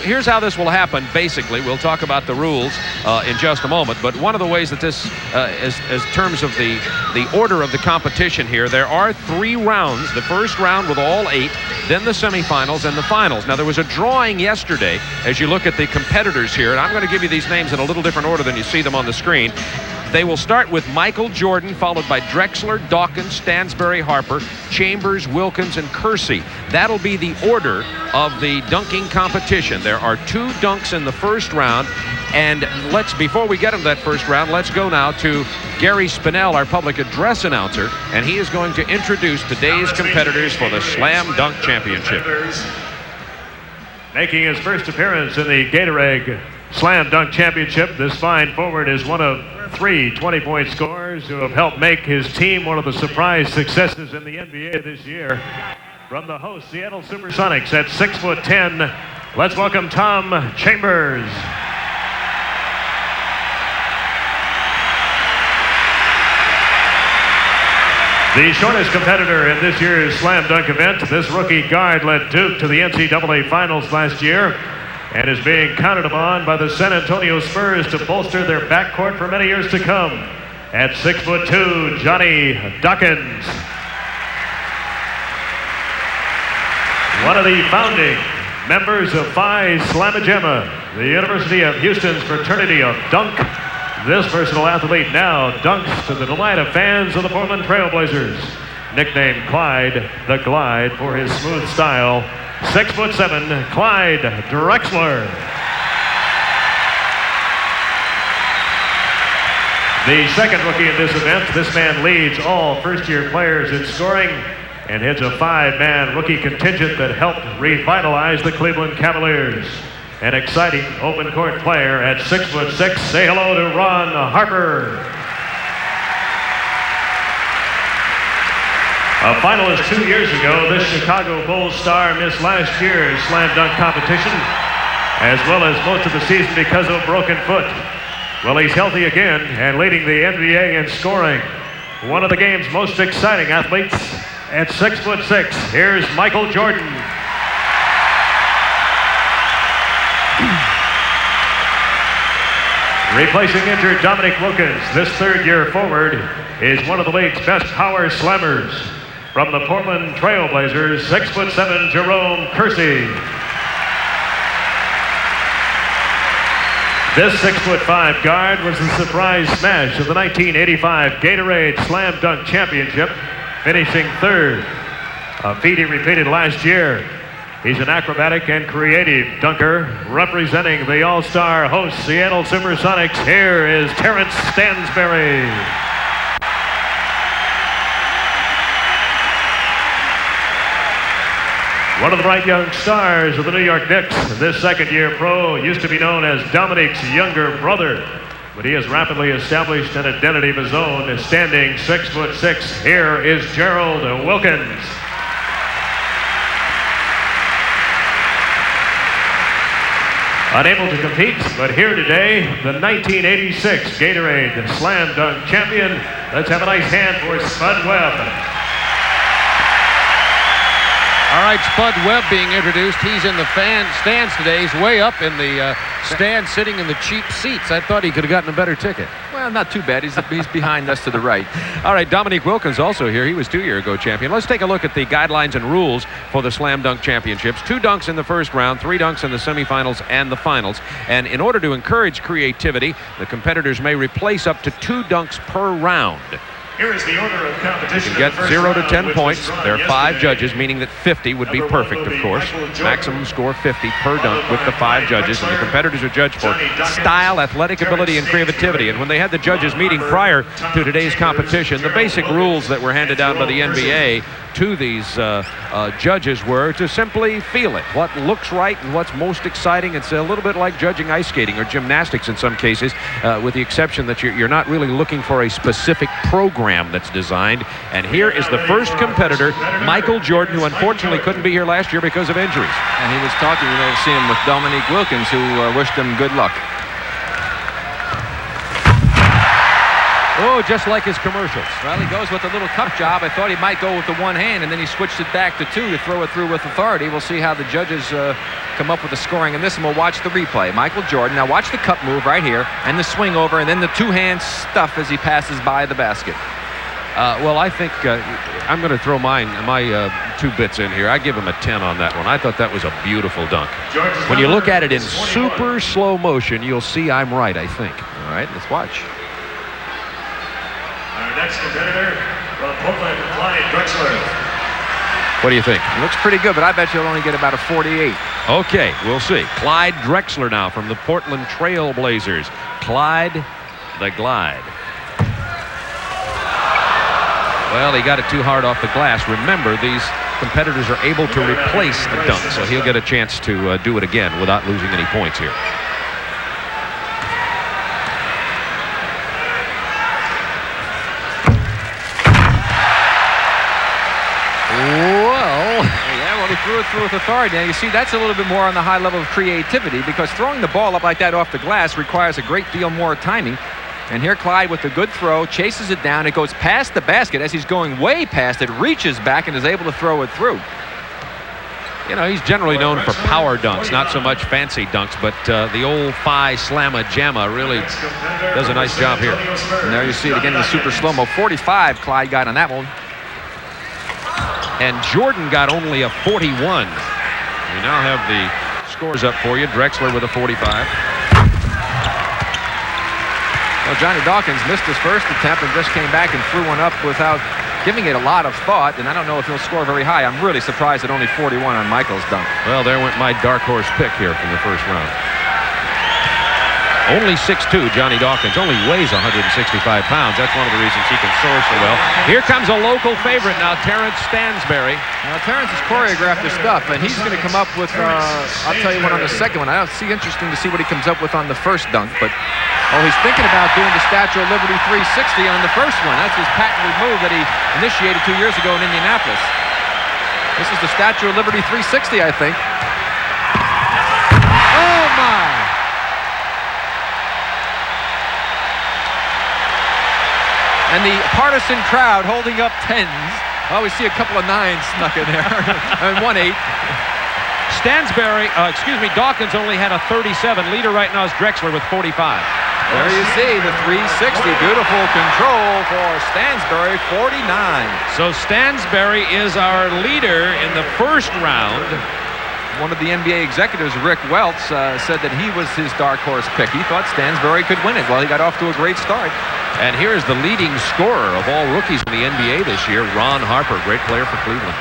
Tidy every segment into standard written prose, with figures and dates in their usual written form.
here's how this will happen, basically. We'll talk about the rules in just a moment, but one of the ways that this, as terms of the order of the competition here, there are 3 rounds. The first round with all 8, then the semifinals and the finals. Now, there was a drawing yesterday as you look at the competitors here, and I'm going to give you these names in a little different order than you see them on the screen. They will start with Michael Jordan, followed by Drexler, Dawkins, Stansbury, Harper, Chambers, Wilkins, and Kersey. That'll be the order of the dunking competition. There are 2 dunks in the first round. And before we get into that first round, let's go now to Gary Spinell, our public address announcer, and he is going to introduce today's competitors for the Slam Dunk Championship. Making his first appearance in the Gatorade Slam Dunk Championship, this fine forward is one of 3 20-point scorers who have helped make his team one of the surprise successes in the NBA this year. From the host, Seattle Supersonics, at 6'10", let's welcome Tom Chambers. The shortest competitor in this year's Slam Dunk event, this rookie guard led Duke to the NCAA Finals last year and is being counted upon by the San Antonio Spurs to bolster their backcourt for many years to come. At 6'2", Johnny Dawkins. One of the founding members of Phi Slama Jama, the University of Houston's fraternity of dunk. This versatile athlete now dunks to the delight of fans of the Portland Trailblazers. Nicknamed Clyde the Glide for his smooth style, 6'7", Clyde Drexler. The second rookie in this event, this man leads all first-year players in scoring and heads a 5-man rookie contingent that helped revitalize the Cleveland Cavaliers. An exciting open court player at 6'6". Say hello to Ron Harper. A finalist 2 years ago, this Chicago Bulls star missed last year's slam dunk competition, as well as most of the season because of a broken foot. Well, he's healthy again and leading the NBA in scoring. One of the game's most exciting athletes at 6'6". Here's Michael Jordan. Replacing injured Dominique Wilkins, this third-year forward is one of the league's best power slammers. From the Portland Trailblazers, 6'7", Jerome Kersey. This 6'5" guard was the surprise smash of the 1985 Gatorade Slam Dunk Championship, finishing third, a feat he repeated last year. He's an acrobatic and creative dunker, representing the all-star host Seattle Supersonics. Here is Terrence Stansbury. One of the bright young stars of the New York Knicks, this second-year pro used to be known as Dominique's younger brother, but he has rapidly established an identity of his own, standing 6'6". Here is Gerald Wilkins. Unable to compete, but here today, the 1986 Gatorade Slam Dunk champion. Let's have a nice hand for Spud Webb. All right, Spud Webb being introduced. He's in the stands today. He's way up in the stand, sitting in the cheap seats. I thought he could have gotten a better ticket. Well, not too bad. He's behind us to the right. All right, Dominique Wilkins also here. He was 2 years ago champion. Let's take a look at the guidelines and rules for the Slam Dunk Championships. 2 dunks in the first round, 3 dunks in the semifinals and the finals. And in order to encourage creativity, the competitors may replace up to 2 dunks per round. Here is the order of competition. You can get 0 to 10 points. There are 5 judges, meaning that 50 would be perfect, of course. Maximum score 50 per dunk with the 5 judges, and the competitors are judged for style, athletic ability, and creativity. And when they had the judges meeting prior to today's competition, the basic rules that were handed down by the NBA to these judges were to simply feel it, what looks right and what's most exciting. It's a little bit like judging ice skating or gymnastics in some cases, with the exception that you're not really looking for a specific program that's designed. And here is the first competitor, Michael Jordan, who unfortunately couldn't be here last year because of injuries. And he was talking, you may have seen him with Dominique Wilkins, who wished him good luck. Oh, Oh, just like his commercials. Well, he goes with a little cup job. I thought he might go with the one hand, and then he switched it back to two to throw it through with authority. We'll see how the judges come up with the scoring in this, and we'll watch the replay. Michael Jordan. Now watch the cup move right here, and the swing over, and then the two-hand stuff as he passes by the basket. Well, I think I'm going to throw my 2 bits in here. I give him a 10 on that one. I thought that was a beautiful dunk. When you look at it in super slow motion, you'll see I'm right, I think. All right, let's watch. Our next competitor from Portland, Clyde Drexler. What do you think? It looks pretty good, but I bet you'll only get about a 48. Okay, we'll see. Clyde Drexler now from the Portland Trail Blazers. Clyde the Glide. Well, he got it too hard off the glass. Remember, these competitors are able to replace a dunk, so he'll get a chance to do it again without losing any points here. He threw it through with authority. Now, you see, that's a little bit more on the high level of creativity, because throwing the ball up like that off the glass requires a great deal more timing. And here Clyde with the good throw, chases it down. It goes past the basket. As he's going way past it, reaches back and is able to throw it through. You know, he's generally known for power dunks, not so much fancy dunks, but the old Phi Slamma Jamma really does a nice job here. And there you see it again in the super slow-mo. 45 Clyde got on that one. And Jordan got only a 41. We now have the scores up for you. Drexler with a 45. Well, Johnny Dawkins missed his first attempt and just came back and threw one up without giving it a lot of thought, and I don't know if he'll score very high. I'm really surprised at only 41 on Michael's dunk. Well, there went my dark horse pick here from the first round. Only 6'2", Johnny Dawkins. Only weighs 165 pounds. That's one of the reasons he can soar so well. Here comes a local favorite now, Terrence Stansberry. Now, Terrence has choreographed his stuff, and he's going to come up with, I'll tell you what, on the second one. I don't see interesting to see what he comes up with on the first dunk, but he's thinking about doing the Statue of Liberty 360 on the first one. That's his patented move that he initiated 2 years ago in Indianapolis. This is the Statue of Liberty 360, I think. Oh, my! And the partisan crowd holding up 10s. Oh, we see a couple of 9s snuck in there. And 1-8. Dawkins only had a 37. Leader right now is Drexler with 45. There you see the 360. Beautiful control for Stansberry, 49. So Stansberry is our leader in the first round. One of the NBA executives, Rick Welts, said that he was his dark horse pick. He thought Stansberry could win it. Well, he got off to a great start. And here's the leading scorer of all rookies in the NBA this year, Ron Harper, great player for Cleveland.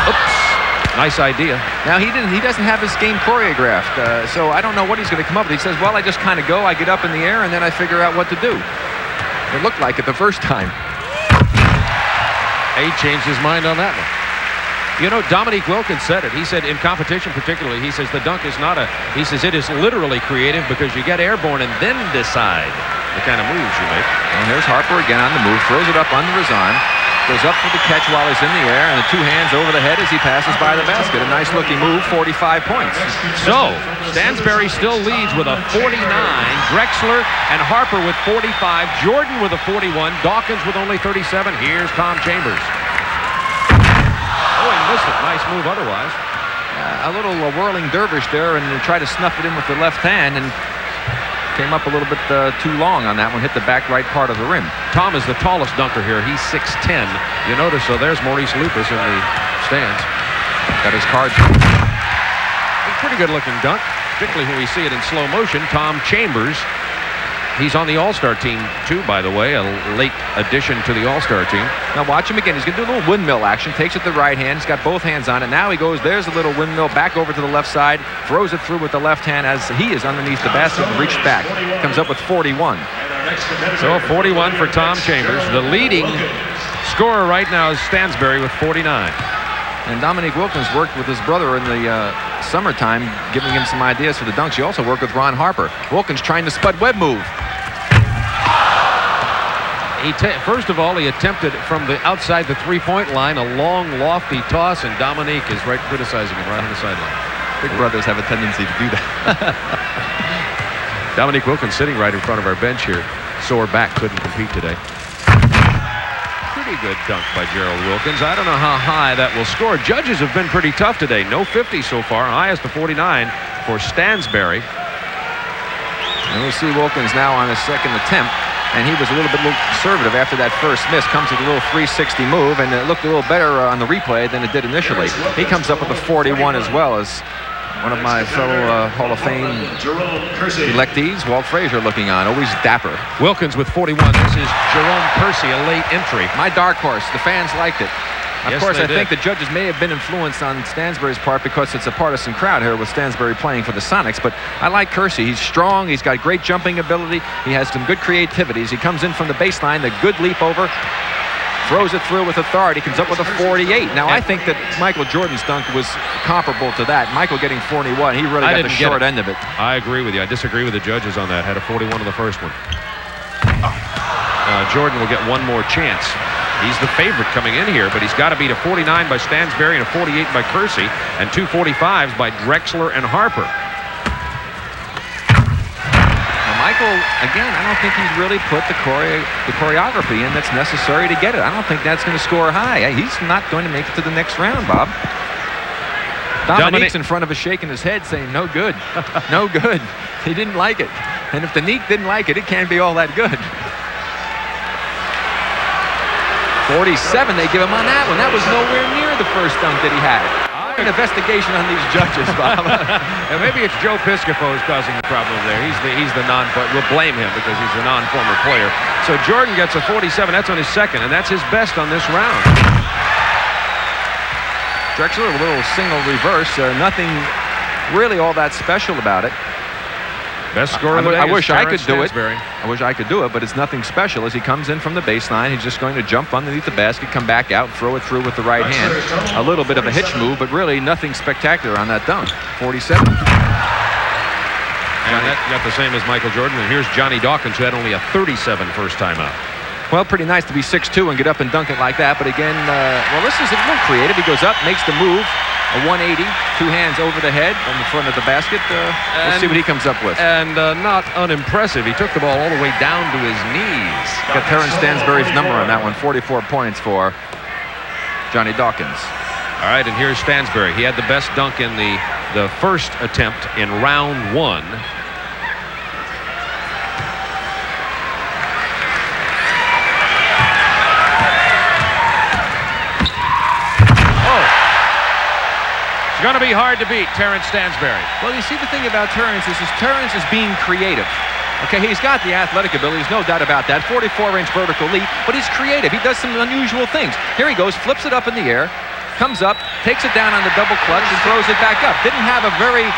Oops, nice idea. Now, he doesn't have his game choreographed, so I don't know what he's going to come up with. He says, well, I just kind of go, I get up in the air, and then I figure out what to do. It looked like it the first time. He changed his mind on that one. You know, Dominique Wilkins said it. He said in competition particularly, he says the dunk is not he says it is literally creative because you get airborne and then decide the kind of moves you make. And there's Harper again on the move, throws it up under his arm, goes up for the catch while he's in the air, and the two hands over the head as he passes by the basket. A nice looking move, 45 points. So, Stansberry still leads with a 49, Drexler and Harper with 45, Jordan with a 41, Dawkins with only 37. Here's Tom Chambers. Oh, he missed it. Nice move otherwise. A little whirling dervish there, and tried to snuff it in with the left hand, and came up a little bit too long on that one. Hit the back right part of the rim. Tom is the tallest dunker here. He's 6'10". You notice, so there's Maurice Lucas in the stands. Got his card. A pretty good-looking dunk, particularly when we see it in slow motion. Tom Chambers. He's on the All-Star team, too, by the way, a late addition to the All-Star team. Now watch him again. He's going to do a little windmill action. Takes it to the right hand. He's got both hands on it. Now he goes, there's a little windmill back over to the left side. Throws it through with the left hand as he is underneath the basket and reached back. Comes up with 41. So 41 for Tom Chambers. The leading scorer right now is Stansberry with 49. And Dominique Wilkins worked with his brother in the summertime, giving him some ideas for the dunks. He also worked with Ron Harper. Wilkins trying the Spud Webb move. First of all, he attempted from the outside the three-point line a long, lofty toss, and Dominique is right criticizing him right on the sideline. Big brothers have a tendency to do that. Dominique Wilkins sitting right in front of our bench here. sore back, couldn't compete today. Pretty good dunk by Gerald Wilkins. I don't know how high that will score. Judges have been pretty tough today. No 50 so far. Highest of 49 for Stansberry. And we see Wilkins now on his second attempt, and he was a little bit more conservative after that first miss. Comes with a little 360 move, and it looked a little better on the replay than it did initially. He comes up with a 41 as well, as one of my fellow Hall of Fame electees, Walt Frazier, looking on. Always dapper. Wilkins with 41. This is Jerome Kersey, a late entry. My dark horse. The fans liked it. Of Yes, course, they I think did. the judges may have been influenced on Stansberry's part because it's a partisan crowd here with Stansberry playing for the Sonics. But I like Kersey. He's strong. He's got great jumping ability. He has some good creativities. He comes in from the baseline, the good leap over, throws it through with authority, comes up with a 48. Now, I think that Michael Jordan's dunk was comparable to that. Michael getting 41. He really got the short end of it. I agree with you. I disagree with the judges on that. Had a 41 in the first one. Jordan will get one more chance. He's the favorite coming in here, but he's got to beat a 49 by Stansberry and a 48 by Kersey and two 45s by Drexler and Harper. Now, Michael, again, I don't think he's really put the choreography in that's necessary to get it. I don't think that's going to score high. He's not going to make it to the next round, Bob. Dominique's in front of us shaking his head saying, no good, no good. He didn't like it. And if Dominique didn't like it, it can't be all that good. 47 they give him on that one. That was nowhere near the first dunk that he had. An investigation on these judges, Bob. And maybe it's Joe Piscopo who's causing the problem there. He's the we'll blame him because he's the non-former player. So Jordan gets a 47. That's on his second, and that's his best on this round. Drexler, a little single reverse. Nothing really all that special about it. Best scorer of the day. I wish I could do it. Stansberry. I wish I could do it, but it's nothing special. As he comes in from the baseline, he's just going to jump underneath the basket, come back out, throw it through with the right hand. A little bit of a hitch move, but really nothing spectacular on that dunk. 47. And that got the same as Michael Jordan. And here's Johnny Dawkins, who had only a 37 first time out. Well, pretty nice to be 6'2" and get up and dunk it like that. But again, well, this is a little creative. He goes up, makes the move. A 180, two hands over the head on the front of the basket. We'll see what he comes up with. And not unimpressive. He took the ball all the way down to his knees. Got Terrence Stansberry's number on that one. 44 points for Johnny Dawkins. All right, and here's Stansberry. He had the best dunk in the first attempt in round one. It's going to be hard to beat Terrence Stansberry. Well, you see, the thing about Terrence is Terrence is being creative. Okay, he's got the athletic ability. There's no doubt about that. 44-inch vertical leap, but he's creative. He does some unusual things. Here he goes, flips it up in the air, comes up, takes it down on the double clutch, and throws it back up. Didn't have a very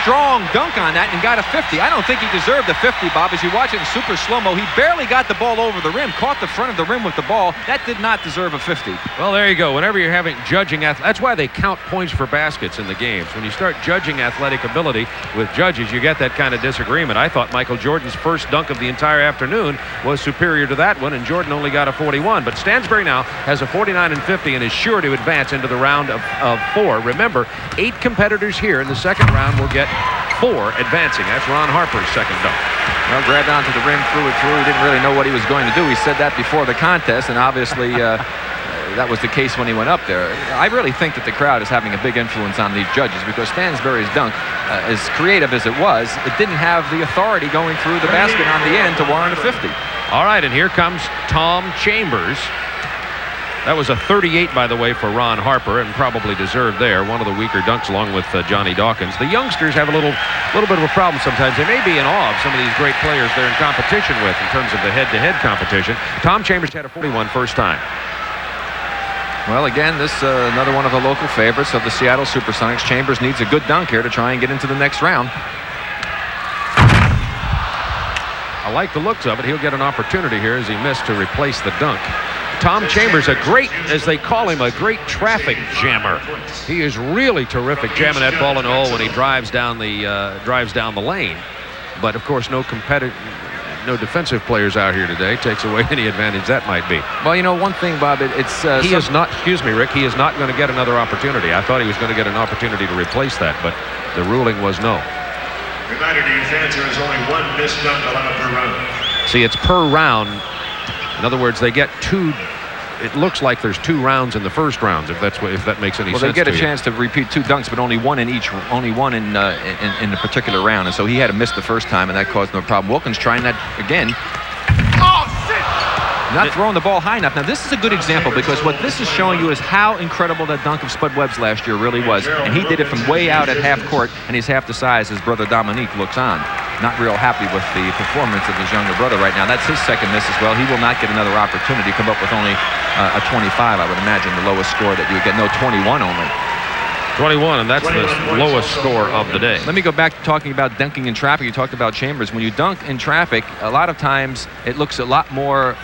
strong dunk on that and got a 50. I don't think he deserved a 50, Bob. As you watch it in super slow-mo, he barely got the ball over the rim, caught the front of the rim with the ball. That did not deserve a 50. Well, there you go. Whenever you're having judging, that's why they count points for baskets in the games. When you start judging athletic ability with judges, you get that kind of disagreement. I thought Michael Jordan's first dunk of the entire afternoon was superior to that one, and Jordan only got a 41. But Stansberry now has a 49 and 50 and is sure to advance into the round of four. Remember, 8 competitors here in the second round will get 4 advancing. That's Ron Harper's second dunk. Well, grabbed onto the rim, threw it through. He didn't really know what he was going to do. He said that before the contest, and obviously that was the case when he went up there. I really think that the crowd is having a big influence on these judges because Stansberry's dunk, as creative as it was, it didn't have the authority going through the basket on the end to warrant a 50. All right, and here comes Tom Chambers. That was a 38, by the way, for Ron Harper, and probably deserved there. One of the weaker dunks along with Johnny Dawkins. The youngsters have a little bit of a problem sometimes. They may be in awe of some of these great players they're in competition with in terms of the head-to-head competition. Tom Chambers had a 41 first time. Well, again, this another one of the local favorites of the Seattle Supersonics. Chambers needs a good dunk here to try and get into the next round. I like the looks of it. He'll get an opportunity here as he missed to replace the dunk. Tom Chambers, a great, as they call him, a great traffic jammer. He is really terrific jamming that ball in the hole when he drives down the lane. But of course, no defensive players out here today. Takes away any advantage that might be. Well, you know, one thing, Bob, he is not. Excuse me, Rick. He is not going to get another opportunity. I thought he was going to get an opportunity to replace that, but the ruling was no. Reminder to you fans, there is only 1 missed dunk allowed per round. See, it's per round. In other words, they get two. It looks like there's 2 rounds in the first round, if that makes any sense. Well, they get a to chance to repeat 2 dunks, but only one in a particular round, and so he had to miss the first time, and that caused no problem. Wilkins trying that again. Not throwing the ball high enough. Now, this is a good example because what this is showing you is how incredible that dunk of Spud Webb's last year really was. And he did it from way out at half court, and he's half the size his brother Dominique looks on. Not real happy with the performance of his younger brother right now. That's his second miss as well. He will not get another opportunity to come up with only a 25, I would imagine, the lowest score that you would get. No, 21 only. 21, and that's the lowest score of the day. Let me go back to talking about dunking in traffic. You talked about Chambers. When you dunk in traffic, a lot of times it looks a lot more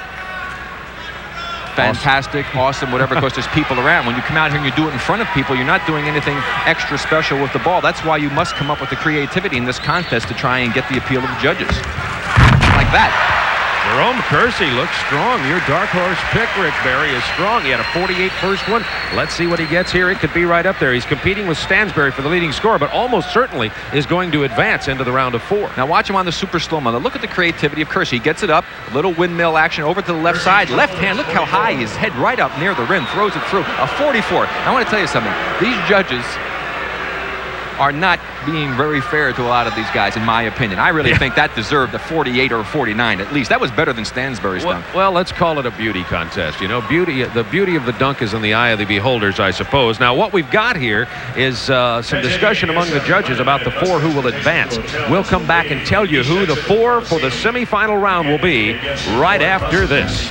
fantastic, awesome, whatever, because there's people around. When you come out here and you do it in front of people, you're not doing anything extra special with the ball. That's why you must come up with the creativity in this contest to try and get the appeal of the judges. Like that. Jerome Kersey looks strong. Your dark horse pick, Rick Barry, is strong. He had a 48 first one. Let's see what he gets here. It could be right up there. He's competing with Stansberry for the leading score, but almost certainly is going to advance into the round of 4. Now watch him on the super slow-mo. Now look at the creativity of Kersey. He gets it up, a little windmill action over to the left side. Left hand, look how high his head right up near the rim, throws it through. A 44. Now, I want to tell you something. These judges are not being very fair to a lot of these guys, in my opinion. I really think that deserved a 48 or a 49 at least. That was better than Stansberry's dunk. Well, let's call it a beauty contest. You know, the beauty of the dunk is in the eye of the beholders, I suppose. Now, what we've got here is some discussion among the judges about the 4 who will advance. We'll come back and tell you who the 4 for the semifinal round will be right after this.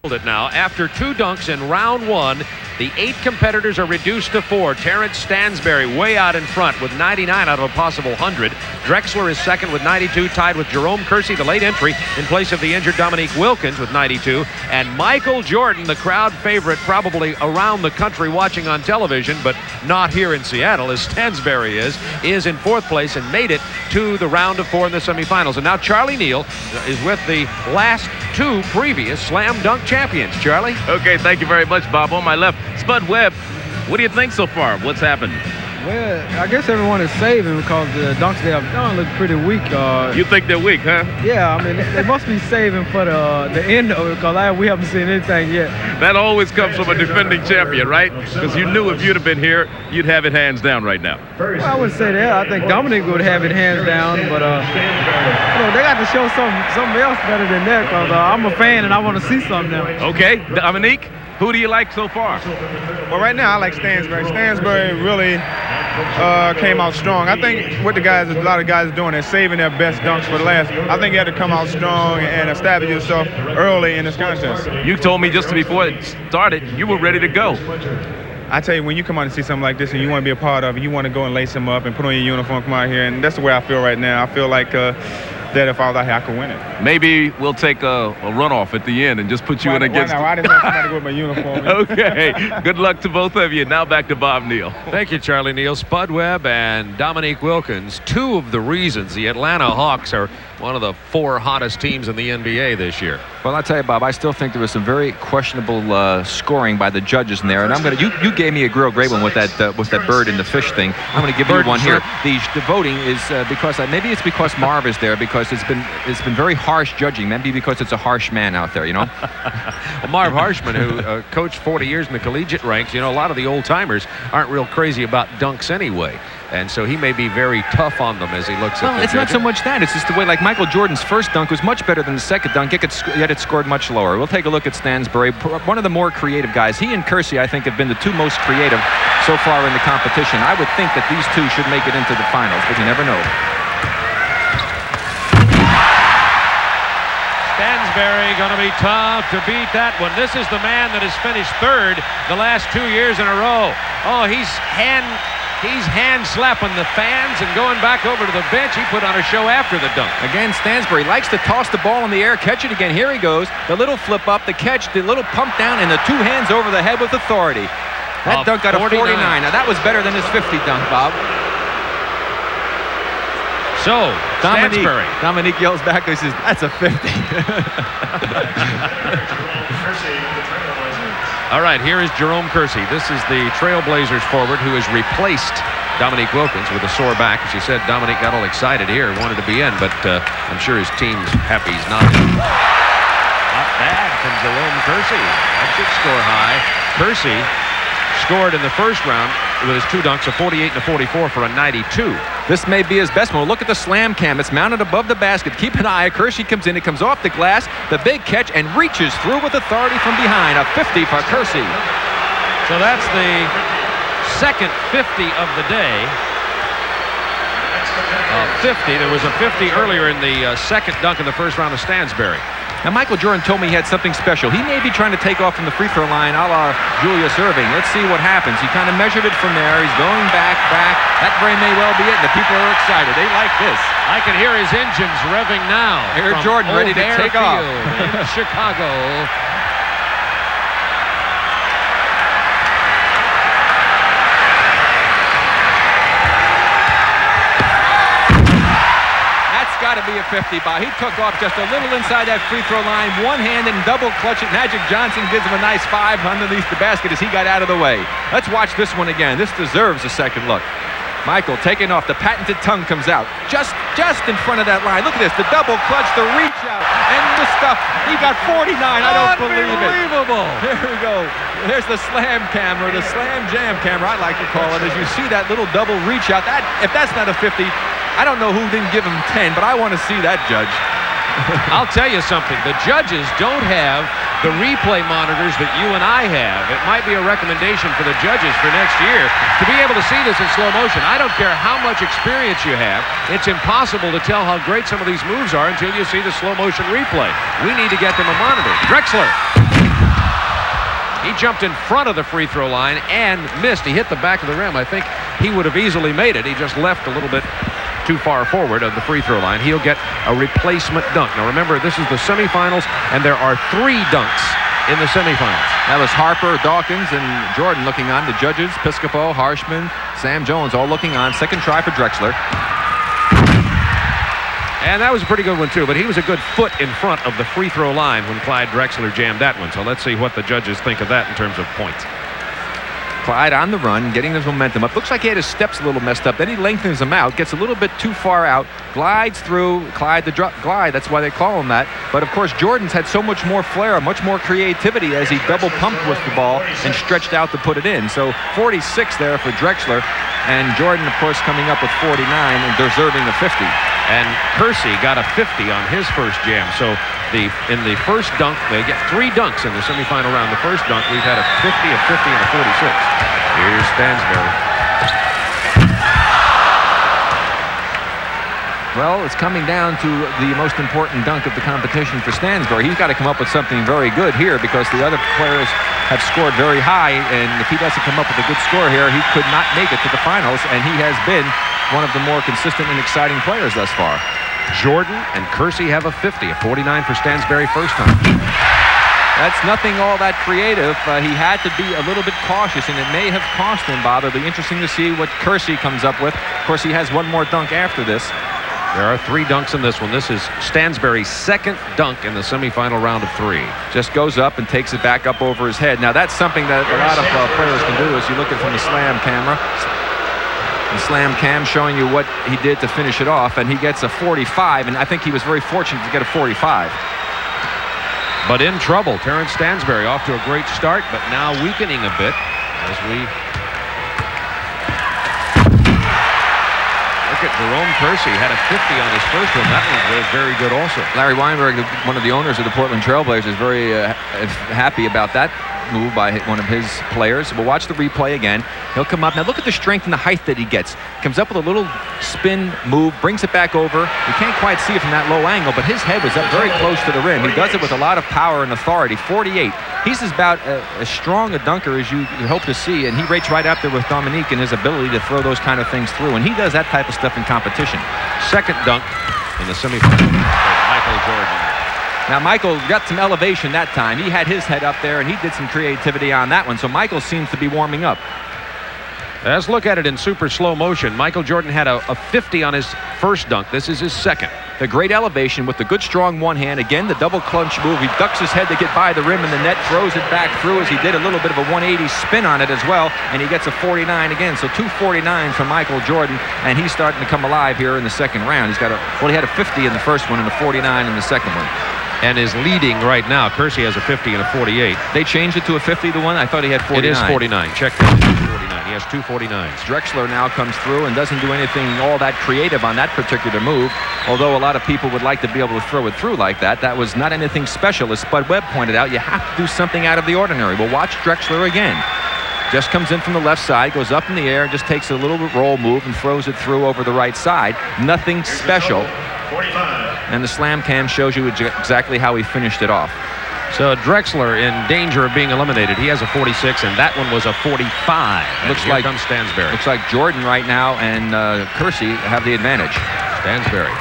It now. After 2 dunks in round 1, the 8 competitors are reduced to 4. Terrence Stansberry way out in front with 99 out of a possible 100. Drexler is second with 92, tied with Jerome Kersey, the late entry, in place of the injured Dominique Wilkins with 92. And Michael Jordan, the crowd favorite probably around the country watching on television, but not here in Seattle, as Stansberry is in 4th place and made it to the round of 4 in the semifinals. And now Charlie Neal is with the last 2 previous slam dunk champions. Charlie? Okay, thank you very much, Bob. On my left, Spud Webb. What do you think so far? What's happened? Well, I guess everyone is saving because the dunks they have done look pretty weak. You think they're weak, huh? Yeah, I mean, they must be saving for the end of it because we haven't seen anything yet. That always comes from a defending champion, right? Because you knew if you'd have been here, you'd have it hands down right now. Well, I wouldn't say that. I think Dominic would have it hands down, but they got to show something else better than that because I'm a fan and I want to see something now. Okay, Dominique, who do you like so far? Well, right now I like Stansberry. Stansberry really came out strong. I think what a lot of guys are doing is saving their best dunks for the last. I think you had to come out strong and establish yourself early in this contest. You told me just before it started, you were ready to go. I tell you, when you come out and see something like this and you want to be a part of it, you want to go and lace them up and put on your uniform, come out here, and that's the way I feel right now. I feel like that if I was out here, I could win it. Maybe we'll take a runoff at the end and just put you in against. I didn't want somebody to go with my uniform. Okay. Good luck to both of you. Now back to Bob Neal. Thank you, Charlie Neal. Spud Webb and Dominique Wilkins, 2 of the reasons the Atlanta Hawks are one of the 4 hottest teams in the NBA this year. Well, I'll tell you, Bob, I still think there was some very questionable scoring by the judges in there. And I'm going to, you gave me a real great one with that bird and the fish thing. I'm going to give you one here. The voting is because maybe it's because Marv is there because it's been very harsh judging. Maybe because it's a harsh man out there, you know. Well, Marv Harshman, who coached 40 years in the collegiate ranks, you know, a lot of the old timers aren't real crazy about dunks anyway. And so he may be very tough on them as he looks at Well, it's not so much that. It's just the way, like Michael Jordan's first dunk was much better than the second dunk, yet it scored much lower. We'll take a look at Stansberry, one of the more creative guys. He and Kersey, I think, have been the 2 most creative so far in the competition. I would think that these 2 should make it into the finals, but you never know. Stansberry going to be tough to beat that one. This is the man that has finished 3rd the last 2 years in a row. Oh, he's hand slapping the fans and going back over to the bench. He put on a show after the dunk. Again, Stansberry likes to toss the ball in the air, catch it again. Here he goes. The little flip up, the catch, the little pump down, and the 2 hands over the head with authority. That dunk got a 49. Now, that was better than his 50 dunk, Bob. So, Dominique yells back, he says, that's a 50. All right, here is Jerome Kersey. This is the Trailblazers forward who has replaced Dominique Wilkins with a sore back. As she said, Dominique got all excited here, wanted to be in, but I'm sure his team's happy he's not in. Not bad from Jerome Kersey. That should score high. Kersey scored in the first round with his 2 dunks, a 48 and a 44 for a 92. This may be his best one. Look at the slam cam. It's mounted above the basket. Keep an eye. Kersey comes in. It comes off the glass. The big catch and reaches through with authority from behind. A 50 for Kersey. So that's the second 50 of the day. 50. There was a 50 earlier in the second dunk in the first round of Stansbury. Now, Michael Jordan told me he had something special. He may be trying to take off from the free throw line a la Julius Erving. Let's see what happens. He kind of measured it from there. He's going back. That very may well be it. The people are excited. They like this. I can hear his engines revving now. Here's Jordan ready to take off. In Chicago. Got to be a 50 by. He took off just a little inside that free throw line, one-handed and double clutch it. Magic Johnson gives him a nice 5 underneath the basket as he got out of the way. Let's watch this one again. This deserves a second look. Michael taking off. The patented tongue comes out just in front of that line. Look at this. The double clutch, the reach out, and the stuff. He got 49. I don't believe it. Unbelievable. There we go. There's the slam camera, the slam jam camera, I like to call it. As you see that little double reach out, if that's not a 50, I don't know who didn't give him 10, but I want to see that, Judge. I'll tell you something. The judges don't have the replay monitors that you and I have. It might be a recommendation for the judges for next year to be able to see this in slow motion. I don't care how much experience you have. It's impossible to tell how great some of these moves are until you see the slow motion replay. We need to get them a monitor. Drexler. He jumped in front of the free throw line and missed. He hit the back of the rim. I think he would have easily made it. He just left a little bit too far forward of the free throw line. He'll get a replacement dunk. Now remember, this is the semifinals, and there are 3 dunks in the semifinals. That was Harper, Dawkins, and Jordan looking on. The judges, Piscopo, Harshman, Sam Jones, all looking on. Second try for Drexler. And that was a pretty good one, too. But he was a good foot in front of the free throw line when Clyde Drexler jammed that one. So let's see what the judges think of that in terms of points. Clyde on the run, getting his momentum up. Looks like he had his steps a little messed up. Then he lengthens them out, gets a little bit too far out, glides through. Clyde the glide, that's why they call him that. But of course, Jordan's had so much more flair, much more creativity as he double pumped with the ball and stretched out to put it in. So 46 there for Drexler, and Jordan, of course, coming up with 49 and deserving a 50. And Kersey got a 50 on his first jam. So in the first dunk, they get 3 dunks in the semifinal round. The first dunk, we've had a 50, a 50, and a 46. Here's Stansbury. Well, it's coming down to the most important dunk of the competition for Stansbury. He's got to come up with something very good here because the other players have scored very high, and if he doesn't come up with a good score here, he could not make it to the finals, and he has been one of the more consistent and exciting players thus far. Jordan and Kersey have a 50, a 49 for Stansbury first time. That's nothing all that creative. He had to be a little bit cautious, and it may have cost him, Bob. It'll be interesting to see what Kersey comes up with. Of course, he has one more dunk after this. There are 3 dunks in this one. This is Stansbury's second dunk in the semifinal round of 3. Just goes up and takes it back up over his head. Now, that's something that a lot of players can do as you look at it from the slam camera. The slam cam showing you what he did to finish it off, and he gets a 45, and I think he was very fortunate to get a 45. But in trouble, Terrence Stansbury off to a great start, but now weakening a bit as we look at Jerome Kersey. Had a 50 on his first one. That one was very good also. Larry Weinberg, one of the owners of the Portland Trailblazers, is very happy about that move by one of his players. We'll watch the replay again. He'll come up. Now look at the strength and the height that he gets. Comes up with a little spin move, brings it back over. You can't quite see it from that low angle, but his head was up very close to the rim. He does it with a lot of power and authority. 48. He's about as strong a dunker as you hope to see, and he rates right up there with Dominique in his ability to throw those kind of things through, and he does that type of stuff in competition. Second dunk in the semifinal. Michael Jordan. Now, Michael got some elevation that time. He had his head up there, and he did some creativity on that one. So Michael seems to be warming up. Let's look at it in super slow motion. Michael Jordan had a 50 on his first dunk. This is his second. The great elevation with the good strong one hand. Again, the double clutch move. He ducks his head to get by the rim and the net, throws it back through as he did a little bit of a 180 spin on it as well, and he gets a 49 again. So 249 from Michael Jordan, and he's starting to come alive here in the second round. He's got he had a 50 in the first one and a 49 in the second one. And is leading right now. Kersey has a 50 and a 48. They changed it to a 50 to 1? I thought he had 49. It is 49. Check that. 49. He has 2 49s. Drexler now comes through and doesn't do anything all that creative on that particular move, although a lot of people would like to be able to throw it through like that. That was not anything special. As Spud Webb pointed out, you have to do something out of the ordinary. Well, watch Drexler again. Just comes in from the left side, goes up in the air, and just takes a little roll move and throws it through over the right side. Nothing special. 45. And the slam cam shows you exactly how he finished it off. So Drexler in danger of being eliminated. He has a 46, and that one was a 45. Looks here like comes Stansberry. Looks like Jordan right now and Kersey have the advantage. Stansberry.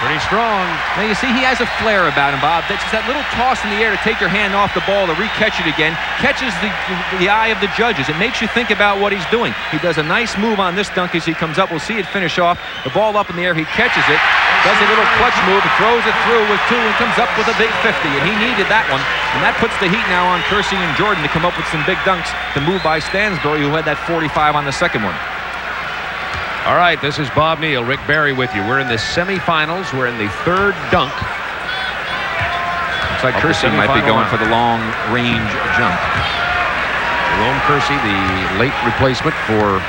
Pretty strong. Now you see he has a flair about him, Bob. That's just that little toss in the air to take your hand off the ball to re-catch it again. Catches the eye of the judges. It makes you think about what he's doing. He does a nice move on this dunk as he comes up. We'll see it finish off. The ball up in the air. He catches it. Does a little clutch move. Throws it through with 2 and comes up with a big 50. And he needed that one. And that puts the heat now on Kersey and Jordan to come up with some big dunks to move by Stansberry, who had that 45 on the second one. All right, this is Bob Neal, Rick Barry with you. We're in the semifinals. We're in the third dunk. Looks like Kersey might be going for the long-range jump. Jerome Kersey, the late replacement for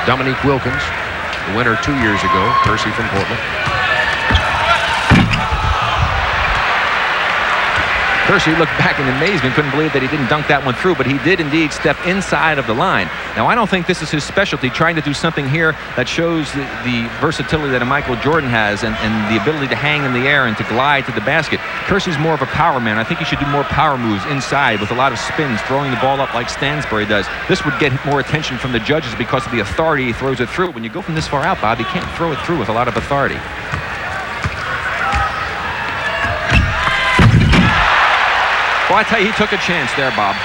Dominique Wilkins, the winner 2 years ago. Kersey from Portland. Kersey looked back in amazement, couldn't believe that he didn't dunk that one through, but he did indeed step inside of the line. Now, I don't think this is his specialty, trying to do something here that shows the versatility that a Michael Jordan has and the ability to hang in the air and to glide to the basket. Kersey's more of a power man. I think he should do more power moves inside with a lot of spins, throwing the ball up like Stansberry does. This would get more attention from the judges because of the authority he throws it through. When you go from this far out, Bob, you can't throw it through with a lot of authority. Well, I tell you, he took a chance there, Bob.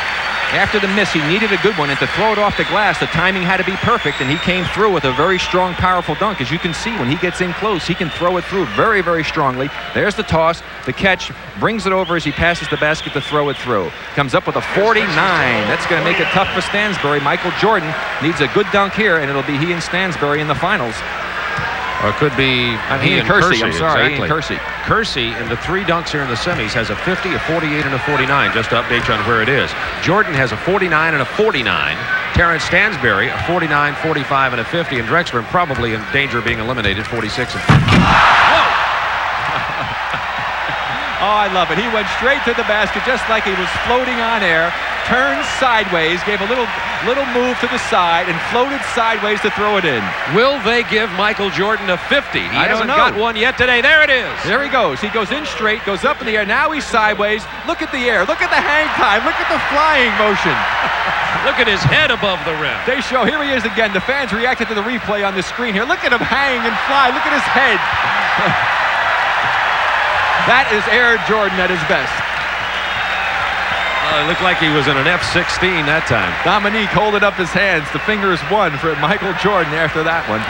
After the miss, he needed a good one, and to throw it off the glass, the timing had to be perfect, and he came through with a very strong, powerful dunk. As you can see, when he gets in close, he can throw it through very, very strongly. There's the toss, the catch, brings it over as he passes the basket to throw it through. Comes up with a 49. That's going to make it tough for Stansberry. Michael Jordan needs a good dunk here, and it'll be he and Stansberry in the finals. Or it could be he and Kersey. I'm sorry, exactly. he and Kersey. Kersey, in the 3 dunks here in the semis, has a 50, a 48, and a 49, just to update you on where it is. Jordan has a 49 and a 49. Terrence Stansberry, a 49, 45, and a 50. And Drexler probably in danger of being eliminated, 46. And whoa! Oh, I love it. He went straight to the basket just like he was floating on air, turned sideways, gave a little move to the side, and floated sideways to throw it in. Will they give Michael Jordan a 50? He I don't hasn't know. got one yet today. There it is. There he goes. He goes in straight, goes up in the air. Now he's sideways. Look at the air. Look at the hang time. Look at the flying motion. Look at his head above the rim. They show, here he is again. The fans reacted to the replay on the screen here. Look at him hang and fly. Look at his head. That is Air Jordan at his best. It looked like he was in an F-16 that time. Dominique holding up his hands. The fingers won for Michael Jordan after that one.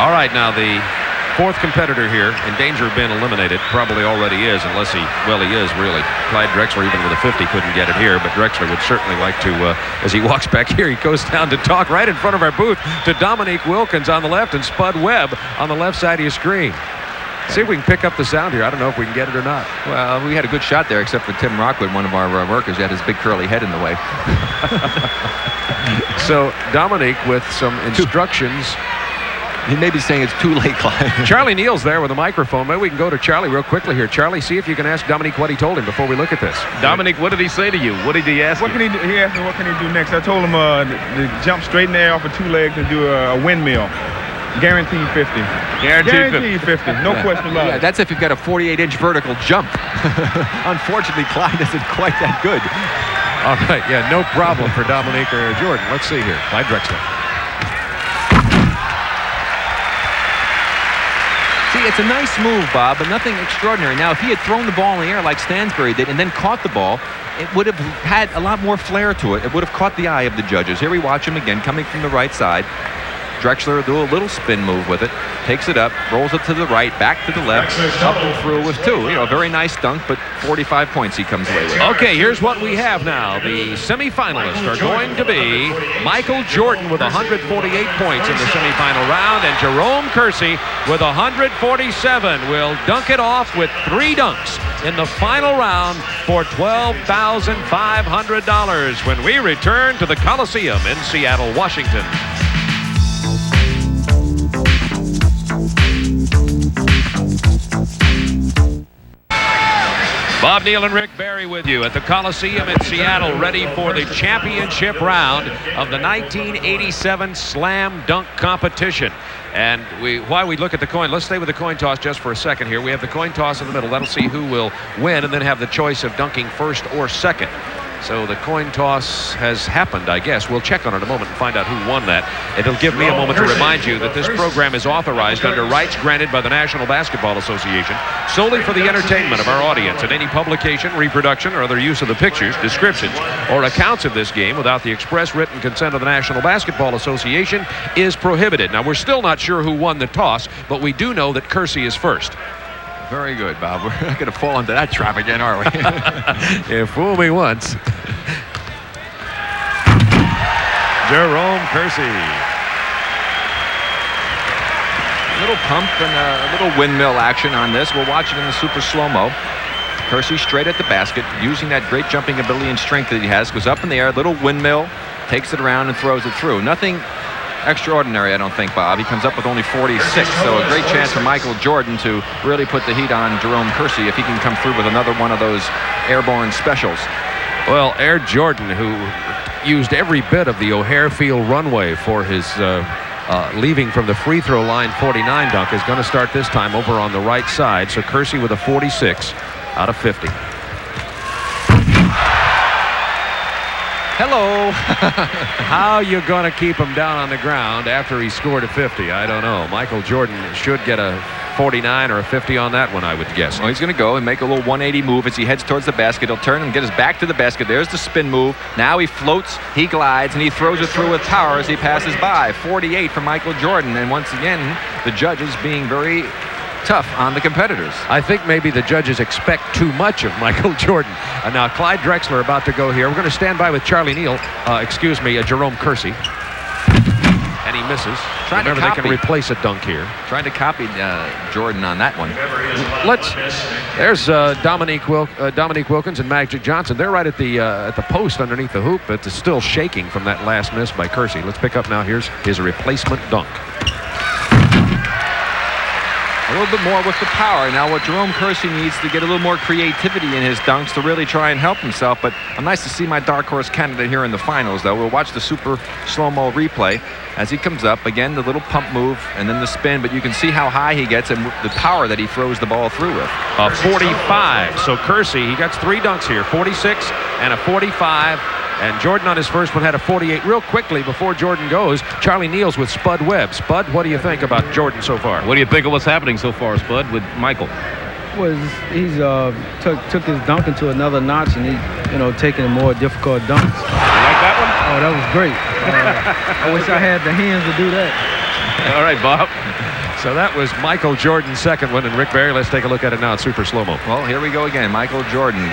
All right, now the fourth competitor here in danger of being eliminated, probably already is, unless he is really. Clyde Drexler, even with a 50, couldn't get it here, but Drexler would certainly like to, as he walks back here, he goes down to talk right in front of our booth to Dominique Wilkins on the left and Spud Webb on the left side of your screen. See if we can pick up the sound here. I don't know if we can get it or not. Well, we had a good shot there, except for Tim Rockwood, one of our workers. He had his big curly head in the way. So Dominique with some instructions. He may be saying it's too late, Clyde. Charlie Neal's there with a microphone. Maybe we can go to Charlie real quickly here. Charlie, see if you can ask Dominique what he told him before we look at this. Dominique, what did he say to you? What did he ask you? He asked me what can he do next. I told him to jump straight in the air off of 2 legs and do a windmill. Guaranteed 50. Guaranteed 50. No question about it. That's if you've got a 48-inch vertical jump. Unfortunately, Clyde isn't quite that good. All right, yeah, no problem for Dominique or Jordan. Let's see here. Clyde Drexler. See, it's a nice move, Bob, but nothing extraordinary. Now, if he had thrown the ball in the air like Stansbury did and then caught the ball, it would have had a lot more flair to it. It would have caught the eye of the judges. Here we watch him again coming from the right side. Drexler do a little spin move with it, takes it up, rolls it to the right, back to the left, up and through with 2. You know, very nice dunk, but 45 points he comes away with. Okay, here's what we have now. The semifinalists are going to be Michael Jordan with 148 points in the semifinal round, and Jerome Kersey with 147 will dunk it off with 3 dunks in the final round for $12,500 when we return to the Coliseum in Seattle, Washington. Bob Neal and Rick Barry with you at the Coliseum in Seattle, ready for the championship round of the 1987 Slam Dunk Competition. And while we look at the coin, let's stay with the coin toss just for a second here. We have the coin toss in the middle. That'll see who will win and then have the choice of dunking first or second. So the coin toss has happened, I guess. We'll check on it in a moment and find out who won that. It'll give me a moment to remind you that this program is authorized under rights granted by the National Basketball Association solely for the entertainment of our audience, and any publication, reproduction, or other use of the pictures, descriptions, or accounts of this game without the express written consent of the National Basketball Association is prohibited. Now, we're still not sure who won the toss, but we do know that Kersey is first. Very good, Bob. We're not going to fall into that trap again, are we? Yeah, fool me once. Jerome Kersey. A little pump and a little windmill action on this. We'll watch it in the super slow-mo. Kersey straight at the basket, using that great jumping ability and strength that he has. Goes up in the air, little windmill, takes it around and throws it through. Nothing extraordinary, I don't think, Bob. He comes up with only 46, so a great chance for Michael Jordan to really put the heat on Jerome Kersey if he can come through with another one of those airborne specials. Well, Air Jordan, who used every bit of the O'Hare Field runway for his leaving from the free throw line 49 dunk, is going to start this time over on the right side. So Kersey with a 46 out of 50. Hello. How you going to keep him down on the ground after he scored a 50? I don't know. Michael Jordan should get a 49 or a 50 on that one, I would guess. Well, he's going to go and make a little 180 move as he heads towards the basket. He'll turn and get his back to the basket. There's the spin move. Now he floats, he glides, and he throws it through with power as he passes by. 48 for Michael Jordan. And once again, the judges being very tough on the competitors. I think maybe the judges expect too much of Michael Jordan. Now, Clyde Drexler about to go here. We're going to stand by with Charlie Neal, Jerome Kersey. And he misses. Remember, they can replace a dunk here. Trying to copy Jordan on that one. There's Dominique Wilkins and Magic Johnson. They're right at the post underneath the hoop, but it's still shaking from that last miss by Kersey. Let's pick up now. Here's his replacement dunk. A little bit more with the power. Now what Jerome Kersey needs to get a little more creativity in his dunks to really try and help himself. But I'm nice to see my dark horse candidate here in the finals, though. We'll watch the super slow-mo replay as he comes up. Again, the little pump move and then the spin. But you can see how high he gets and the power that he throws the ball through with. A 45. So Kersey, he got 3 dunks here. 46 and a 45. And Jordan on his first one had a 48. Real quickly before Jordan goes, Charlie Neal's with Spud Webb. Spud, what do you think about Jordan so far? What do you think of what's happening so far, Spud, with Michael? Well, he's took his dunking to another notch, and he's taking more difficult dunks. You like that one? Oh, that was great. I wish I had the hands to do that. All right, Bob. So that was Michael Jordan's second one, and Rick Barry, let's take a look at it now. It's super slow-mo. Well, here we go again. Michael Jordan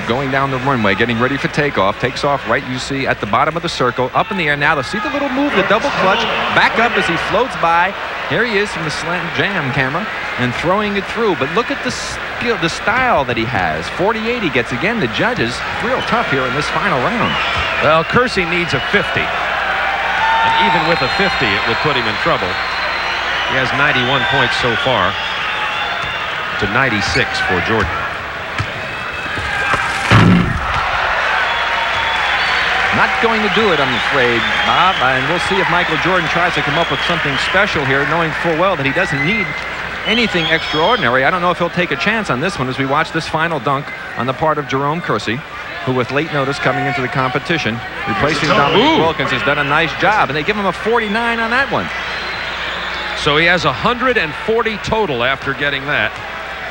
going down the runway, getting ready for takeoff. Takes off right, you see, at the bottom of the circle. Up in the air now. To see the little move, the double clutch. Back up as he floats by. Here he is from the slant jam camera and throwing it through. But look at the skill, the style that he has. 48 he gets again. The judges, real tough here in this final round. Well, Kersey needs a 50. And even with a 50, it would put him in trouble. He has 91 points so far to 96 for Jordan. Not going to do it, I'm afraid, Bob. And we'll see if Michael Jordan tries to come up with something special here, knowing full well that he doesn't need anything extraordinary. I don't know if he'll take a chance on this one as we watch this final dunk on the part of Jerome Kersey, who with late notice coming into the competition, replacing Dominique Wilkins, has done a nice job. And they give him a 49 on that one. So he has 140 total after getting that.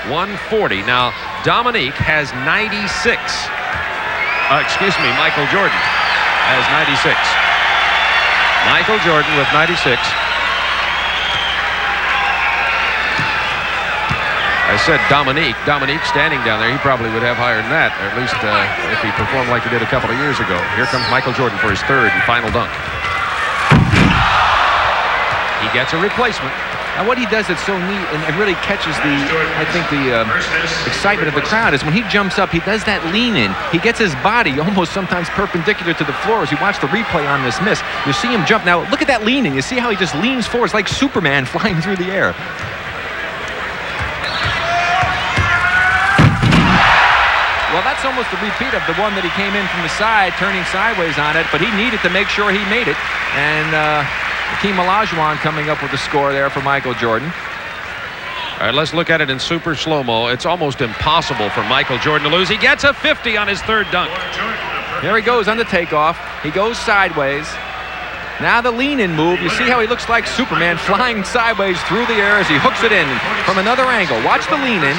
140. Now, Dominique has 96. Excuse me, Michael Jordan has 96. Michael Jordan with 96. I said Dominique standing down there, he probably would have higher than that, or at least if he performed like he did a couple of years ago. Here comes Michael Jordan for his third and final dunk. He gets a replacement. And what he does that's so neat and really catches the, I think, the excitement of the crowd is when he jumps up, he does that lean in. He gets his body almost sometimes perpendicular to the floor. As you watch the replay on this miss, you see him jump. Now, look at that lean in. You see how he just leans forward. It's like Superman flying through the air. Well, that's almost a repeat of the one that he came in from the side, turning sideways on it, but he needed to make sure he made it. And Hakeem Olajuwon coming up with the score there for Michael Jordan. All right, let's look at it in super slow-mo. It's almost impossible for Michael Jordan to lose. He gets a 50 on his third dunk. Here he goes on the takeoff. He goes sideways. Now the lean-in move. You see how he looks like Superman flying sideways through the air as he hooks it in from another angle. Watch the lean-in.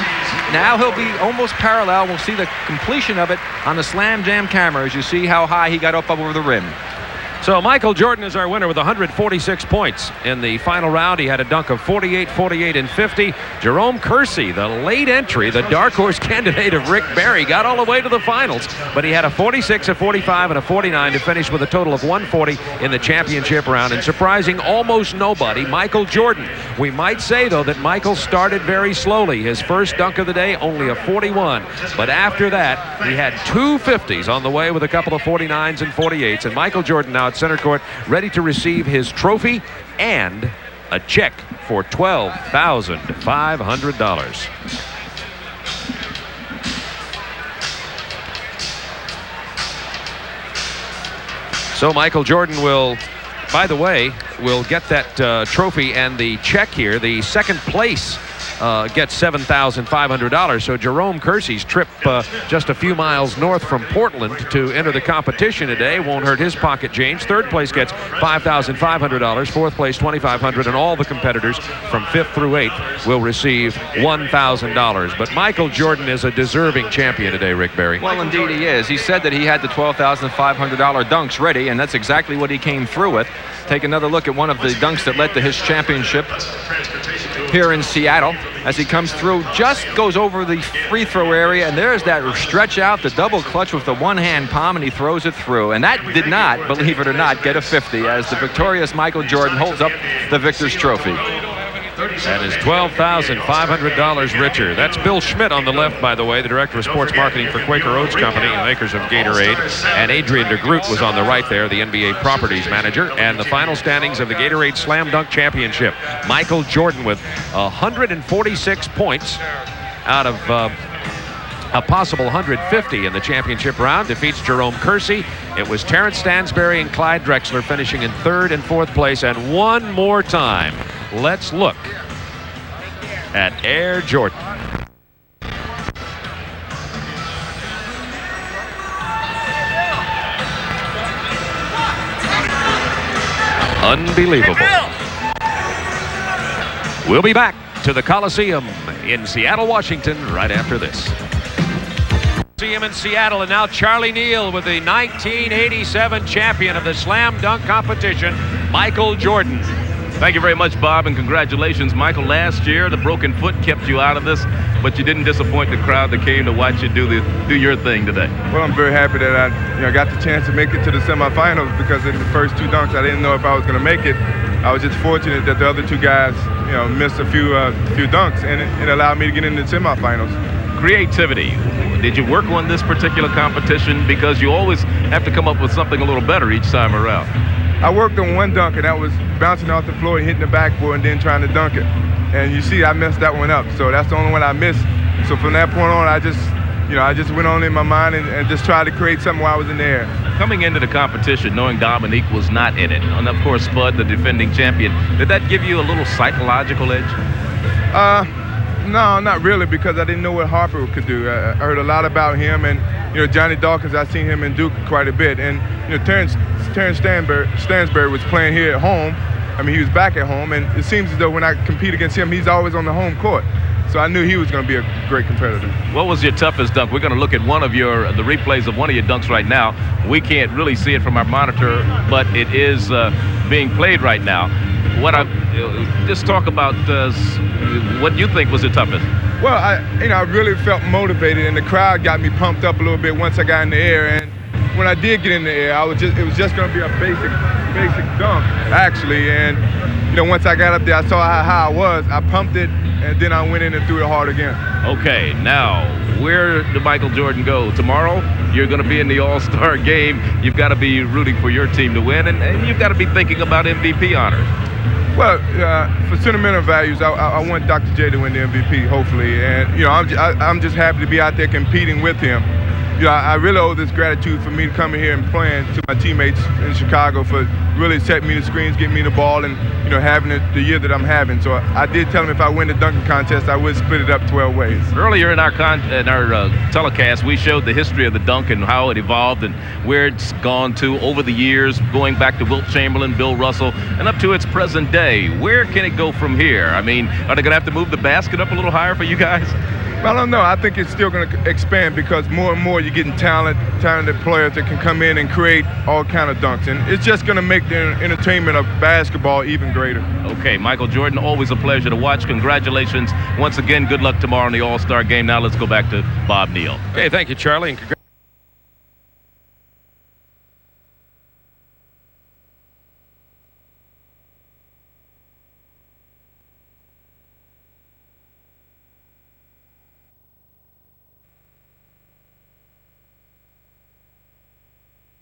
Now he'll be almost parallel. We'll see the completion of it on the Slam Jam camera as you see how high he got up over the rim. So Michael Jordan is our winner with 146 points. In the final round, he had a dunk of 48, 48, and 50. Jerome Kersey, the late entry, the dark horse candidate of Rick Barry, got all the way to the finals, but he had a 46, a 45, and a 49 to finish with a total of 140 in the championship round. And surprising almost nobody, Michael Jordan. We might say, though, that Michael started very slowly. His first dunk of the day, only a 41. But after that, he had two 50s on the way with a couple of 49s and 48s. And Michael Jordan now at center court, ready to receive his trophy and a check for $12,500. So Michael Jordan will, by the way, will get that trophy and the check here. The second place gets $7,500. So Jerome Kersey's trip just a few miles north from Portland to enter the competition today won't hurt his pocket change. Third place gets $5,500. Fourth place $2,500, and all the competitors from 5th through 8th will receive $1,000. But Michael Jordan is a deserving champion today, Rick Barry. Well, indeed he is. He said that he had the $12,500 dunks ready, and that's exactly what he came through with. Take another look at one of the dunks that led to his championship here in Seattle. As he comes through, just goes over the free throw area, and there's that stretch out, the double clutch with the one-hand palm, and he throws it through. And that did not, believe it or not, get a 50 as the victorious Michael Jordan holds up the victor's trophy. That is $12,500 richer. That's Bill Schmidt on the left, by the way, the director of sports marketing for Quaker Oats Company, the makers of Gatorade. And Adrian DeGroot was on the right there, the NBA properties manager. And the final standings of the Gatorade Slam Dunk Championship. Michael Jordan with 146 points out of a possible 150 in the championship round. Defeats Jerome Kersey. It was Terrence Stansberry and Clyde Drexler finishing in 3rd and 4th place. And one more time, let's look at Air Jordan. Unbelievable. We'll be back to the Coliseum in Seattle, Washington, right after this. Coliseum in Seattle, and now Charlie Neal with the 1987 champion of the slam dunk competition, Michael Jordan. Thank you very much, Bob, and congratulations, Michael. Last year, the broken foot kept you out of this, but you didn't disappoint the crowd that came to watch you do your thing today. Well, I'm very happy that I got the chance to make it to the semifinals, because in the first two dunks, I didn't know if I was going to make it. I was just fortunate that the other two guys, missed a few dunks, and it allowed me to get into the semifinals. Creativity. Did you work on this particular competition? Because you always have to come up with something a little better each time around. I worked on one dunk, and that was bouncing off the floor and hitting the backboard and then trying to dunk it. And you see, I messed that one up. So that's the only one I missed. So from that point on, I just went on in my mind and just tried to create something while I was in the air. Coming into the competition, knowing Dominique was not in it, and of course Spud, the defending champion, did that give you a little psychological edge? No, not really, because I didn't know what Harper could do. I heard a lot about him, and Johnny Dawkins, I've seen him in Duke quite a bit, and Terrence Stansberry was playing here at home, I mean, he was back at home, and it seems as though when I compete against him, he's always on the home court. So I knew he was going to be a great competitor. What was your toughest dunk? We're going to look at the replays of one of your dunks right now. We can't really see it from our monitor, but it is being played right now. Just talk about what you think was the toughest. Well, I really felt motivated, and the crowd got me pumped up a little bit once I got in the air. And when I did get in the air, it was just going to be a basic dunk, actually. And once I got up there, I saw how I was. I pumped it, and then I went in and threw it hard again. Okay, now, where did Michael Jordan go? Tomorrow, you're going to be in the All-Star game. You've got to be rooting for your team to win, and you've got to be thinking about MVP honors. Well, for sentimental values, I want Dr. J to win the MVP, hopefully. And, I'm just happy to be out there competing with him. I really owe this gratitude for me coming here and playing to my teammates in Chicago for really setting me the screens, getting me the ball, and having the year that I'm having. So I did tell him if I win the dunking contest, I would split it up 12 ways. Earlier in our telecast, we showed the history of the dunk and how it evolved and where it's gone to over the years, going back to Wilt Chamberlain, Bill Russell, and up to its present day. Where can it go from here? I mean, are they going to have to move the basket up a little higher for you guys? I don't know. I think it's still going to expand because more and more you're getting talented players that can come in and create all kind of dunks. And it's just going to make the entertainment of basketball even greater. Okay, Michael Jordan, always a pleasure to watch. Congratulations. Once again, good luck tomorrow in the All-Star game. Now let's go back to Bob Neal. Okay, thank you, Charlie. And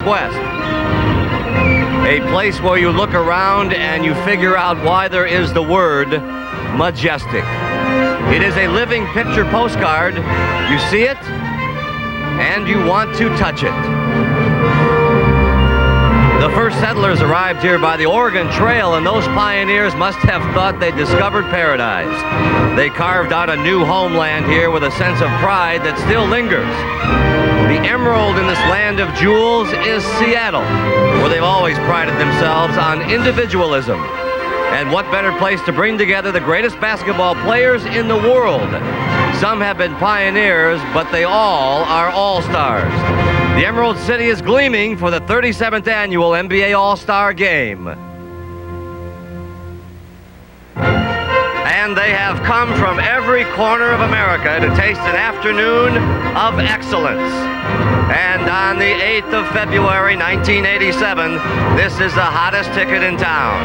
West. A place where you look around and you figure out why there is the word majestic. It is a living picture postcard. You see it and you want to touch it. The first settlers arrived here by the Oregon Trail, and those pioneers must have thought they discovered paradise. They carved out a new homeland here with a sense of pride that still lingers. The emerald in this land of jewels is Seattle, where they've always prided themselves on individualism. And what better place to bring together the greatest basketball players in the world? Some have been pioneers, but they all are all-stars. The Emerald City is gleaming for the 37th annual NBA All-Star Game. And they have come from every corner of America to taste an afternoon of excellence. And on the 8th of February, 1987, this is the hottest ticket in town.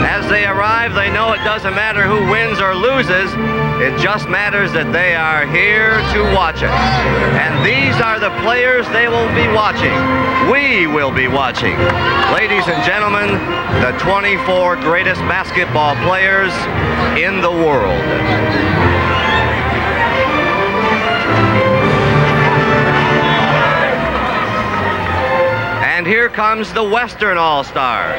As they arrive, they know it doesn't matter who wins or loses. It just matters that they are here to watch it. And these are the players they will be watching. We will be watching. Ladies and gentlemen, the 24 greatest basketball players in the world. And here comes the Western All-Stars.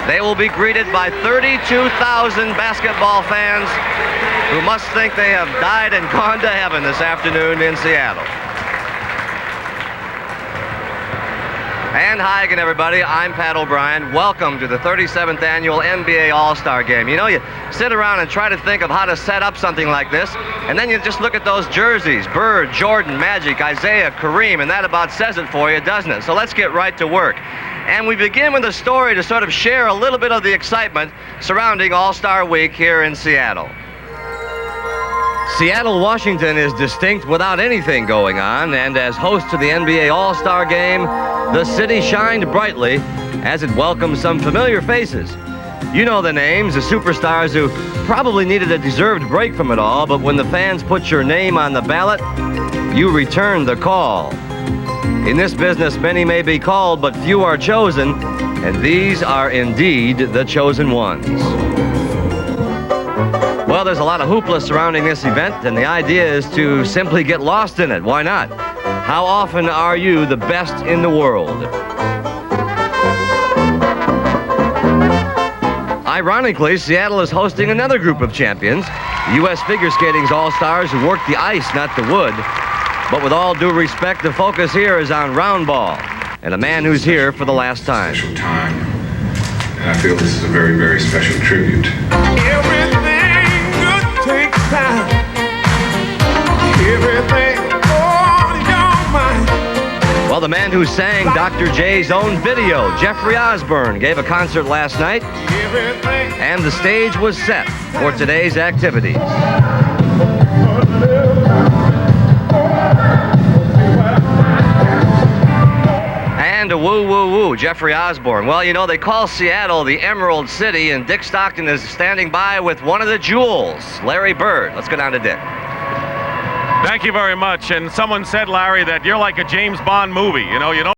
They will be greeted by 32,000 basketball fans who must think they have died and gone to heaven this afternoon in Seattle. And hi again, everybody. I'm Pat O'Brien. Welcome to the 37th annual NBA All-Star Game. You know, you sit around and try to think of how to set up something like this, and then you just look at those jerseys, Bird, Jordan, Magic, Isaiah, Kareem, and that about says it for you, doesn't it? So let's get right to work. And we begin with a story to sort of share a little bit of the excitement surrounding All-Star Week here in Seattle. Seattle, Washington is distinct without anything going on, and as host to the NBA All-Star Game, the city shined brightly as it welcomed some familiar faces. You know the names, the superstars who probably needed a deserved break from it all, but when the fans put your name on the ballot, you returned the call. In this business, many may be called, but few are chosen, and these are indeed the chosen ones. Well, there's a lot of hoopla surrounding this event, and the idea is to simply get lost in it. Why not? How often are you the best in the world? Ironically, Seattle is hosting another group of champions, the U.S. Figure Skating's all-stars who work the ice, not the wood. But with all due respect, the focus here is on round ball, and a man who's here for the last time. Special time And I feel this is a very, very special tribute. Everything good takes time. Everything on your mind. Well, the man who sang Dr. J's own video, Jeffrey Osborne, gave a concert last night, and the stage was set for today's activities. And a woo, woo, woo, Jeffrey Osborne. Well, you know, they call Seattle the Emerald City, and Dick Stockton is standing by with one of the jewels, Larry Bird. Let's go down to Dick. Thank you very much. And someone said, Larry, that you're like a James Bond movie. You know,